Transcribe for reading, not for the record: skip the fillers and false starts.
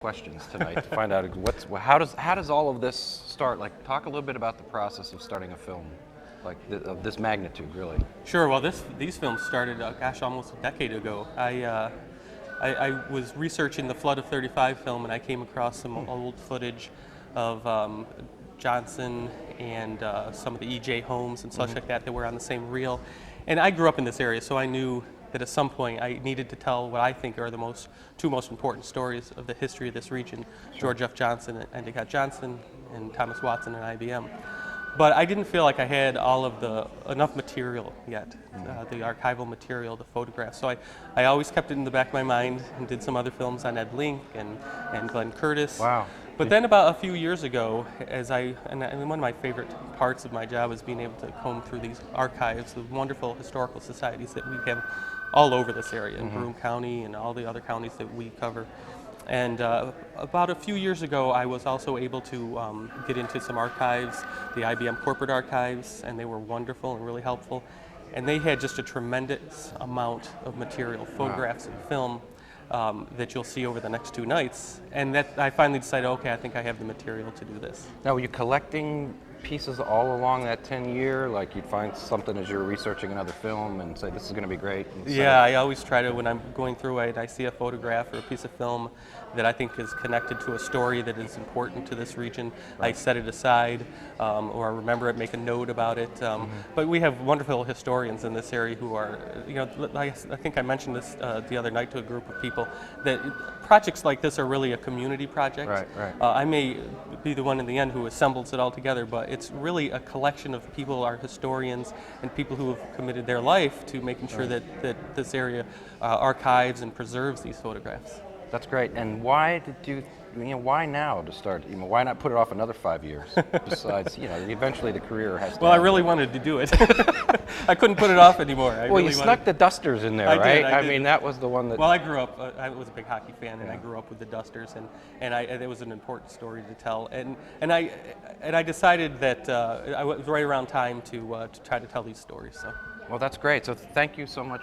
questions tonight to find out how does all of this start? Like, talk a little bit about the process of starting a film, like of this magnitude, really. Sure. Well, these films started, almost a decade ago. I was researching the Flood of 35 film, and I came across some old footage of Johnson and some of the E.J. homes and such like that were on the same reel. And I grew up in this area, so I knew that at some point I needed to tell what I think are the two most important stories of the history of this region: George F. Johnson and Endicott Johnson, and Thomas Watson and IBM. But I didn't feel like I had enough material yet, the archival material, the photographs. So I always kept it in the back of my mind and did some other films on Ed Link and Glenn Curtis. Wow. But then about a few years ago, and one of my favorite parts of my job is being able to comb through these archives of wonderful historical societies that we have all over this area, in Broome County and all the other counties that we cover. And about a few years ago, I was also able to get into some archives, the IBM corporate archives, and they were wonderful and really helpful. And they had just a tremendous amount of material, photographs and film, that you'll see over the next 2 nights. And that I finally decided, okay, I think I have the material to do this. Now, were you collecting pieces all along that 10-year? Like, you'd find something as you were researching another film and say, this is going to be great? Yeah, I always try to, when I'm going through it, I see a photograph or a piece of film that I think is connected to a story that is important to this region. Right. I set it aside, or I remember it, make a note about it. But we have wonderful historians in this area who are, I think I mentioned this the other night to a group of people, that projects like this are really a community project. Right. I may be the one in the end who assembles it all together, but it's really a collection of people, our historians, and people who have committed their life to making sure that this area archives and preserves these photographs. That's great. And why why now to start? Why not put it off another 5 years? Besides, eventually the career has to. Well, I really wanted to do it. I couldn't put it off anymore. You snuck the Dusters in there, right? I did. mean, that was the one that. Well, I grew up. I was a big hockey fan, and I grew up with the Dusters, and it was an important story to tell. And I decided that it was right around time to try to tell these stories. So. Well, that's great. So thank you so much